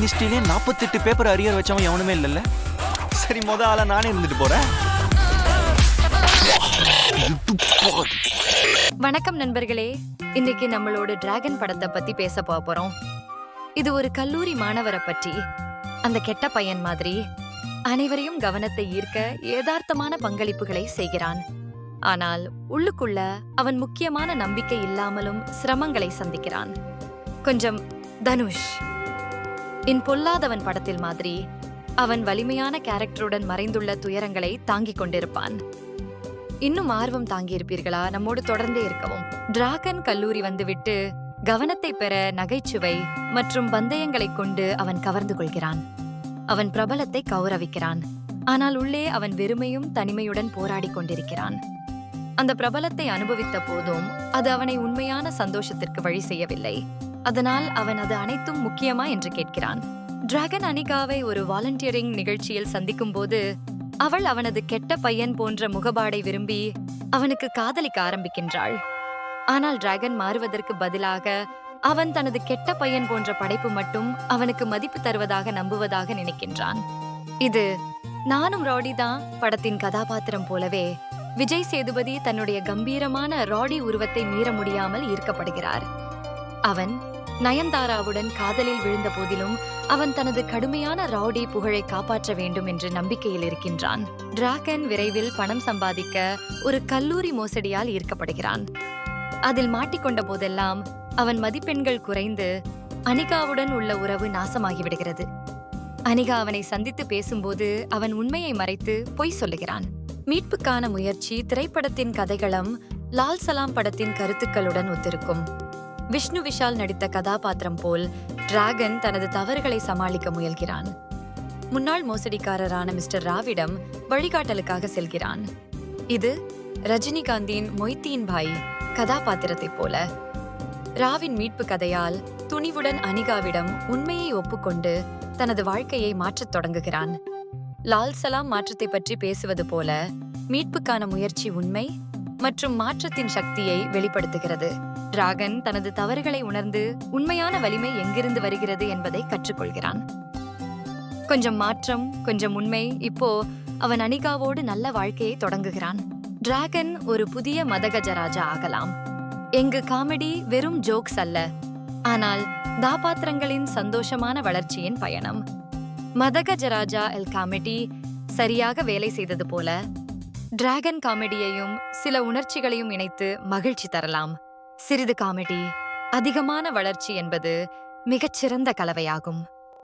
கெமிஸ்ட்ரியிலே 48 paper arrear வச்சவன் எவனுமே இல்லைல்ல. சரி, ஆளா நானே இருந்துட்டு போறேன். வணக்கம் நண்பர்களே, இன்னைக்கு நம்மளோட டிராகன் படத்தை பத்தி பேச போறோம். இது ஒரு கல்லூரி மாணவரை பற்றி. அந்த கெட்ட பையன் மாதிரி அனைவரையும் கவனத்தை ஈர்க்க யதார்த்தமான பங்களிப்புகளை செய்கிறான். ஆனால் உள்ளுக்குள்ள அவன் முக்கியமான நம்பிக்கை இல்லாமலும் சிரமங்களை சந்திக்கிறான். கொஞ்சம் தனுஷ் பொல்லாதவன் படத்தில் மாதிரி அவன் வலிமையான கேரக்டருடன் மறைந்துள்ள துயரங்களை தாங்கிக் கொண்டிருப்பான். இன்னும் ஆர்வம் தாங்கியிருப்பீர்களா? நம்மோடு தொடர்ந்தே இருக்கவும். டிராகன் கல்லூரி வந்துவிட்டு கவனத்தை பெற நகைச்சுவை மற்றும் பந்தயங்களை கொண்டு அவன் கவர்ந்து கொள்கிறான். அவன் பிரபலத்தை கௌரவிக்கிறான். ஆனால் உள்ளே அவன் வெறுமையும் தனிமையுடன் போராடி கொண்டிருக்கிறான். அந்த பிரபலத்தை அனுபவித்த போதும் அது அவனை உண்மையான சந்தோஷத்திற்கு வழி செய்யவில்லை. அதனால் அவன் அது அனைத்தும் முக்கியமா என்று கேட்கிறான். டிராகன் அனிகாவை ஒரு வாலண்டியரிங் நிகழ்ச்சியில் சந்திக்கும் போது அவள் அவனது கெட்ட பையன் போன்ற முகபாடை விரும்பி அவனுக்கு காதலிக்க ஆரம்பிக்கின்றாள். ஆனால் டிராகன் மாறுவதற்கு பதிலாக அவன் தனது கெட்ட பையன் போன்ற படைப்பு மட்டும் அவனுக்கு மதிப்பு தருவதாக நம்புவதாக நினைக்கின்றான். இது நானும் ராடி தான் படத்தின் கதாபாத்திரம் போலவே விஜய் சேதுபதி தன்னுடைய கம்பீரமான ராடி உருவத்தை மீற முடியாமல் ஈர்க்கப்படுகிறார். அவன் நயன்தாராவுடன் காதலில் விழுந்த போதிலும் அவன் தனது கடுமையான ரவுடி புகழை காப்பாற்ற வேண்டும் என்று நம்பிக்கையில் இருக்கின்றான். டிராகன் விரைவில் பணம் சம்பாதிக்க ஒரு கல்லூரி மோசடியால் ஈர்க்கப்படுகிறான். அதில் மாட்டிக்கொண்ட போதெல்லாம் அவன் மதிப்பெண்கள் குறைந்து அனிகாவுடன் உள்ள உறவு நாசமாகிவிடுகிறது. அனிகா அவனை சந்தித்து பேசும்போது அவன் உண்மையை மறைத்து பொய் சொல்லுகிறான். மீட்புக்கான முயற்சி திரைப்படத்தின் கதைகளம் லால் சலாம் படத்தின் கருத்துக்களுடன் ஒத்திருக்கும். விஷ்ணு விஷால் நடித்த கதாபாத்திரம் போல் டிராகன் தனது தவறுகளை சமாளிக்க முயல்கிறான். முன்னாள் மோசடிக்காரரான மிஸ்டர் ராவிடம் வழிகாட்டலுக்காக செல்கிறான். இது ரஜினிகாந்தின் மொய்தீன் பாய் கதாபாத்திரத்தைப் போல. ராவின் மீட்பு கதையால் துணிவுடன் அனிகாவிடம் உண்மையை ஒப்புக்கொண்டு தனது வாழ்க்கையை மாற்றத் தொடங்குகிறான். லால் சலாம் மாற்றத்தை பற்றி பேசுவது போல மீட்புக்கான முயற்சி உண்மை மற்றும் மாற்றத்தின் சக்தியை வெளிப்படுத்துகிறது. டிராகன் தனது தவறுகளை உணர்ந்து உண்மையான வலிமை எங்கிருந்து வருகிறது என்பதை கற்றுக்கொள்கிறான். கொஞ்சம் மாற்றம், கொஞ்சம் உண்மை. இப்போ அவன் அனிகாவோடு நல்ல வாழ்க்கையை தொடங்குகிறான். டிராகன் ஒரு புதிய மதகஜராஜா ஆகலாம். எங்கு காமெடி வெறும் ஜோக்ஸ் அல்ல, ஆனால் கதாபாத்திரங்களின் சந்தோஷமான வளர்ச்சியின் பயணம். மதகஜராஜா எல் காமெடி சரியாக வேலை செய்தது போல டிராகன் காமெடியையும் சில உணர்ச்சிகளையும் இணைத்து மகிழ்ச்சி தரலாம். சிறிது காமெடி, அதிகமான வளர்ச்சி என்பது மிகச்சிறந்த கலவையாகும்.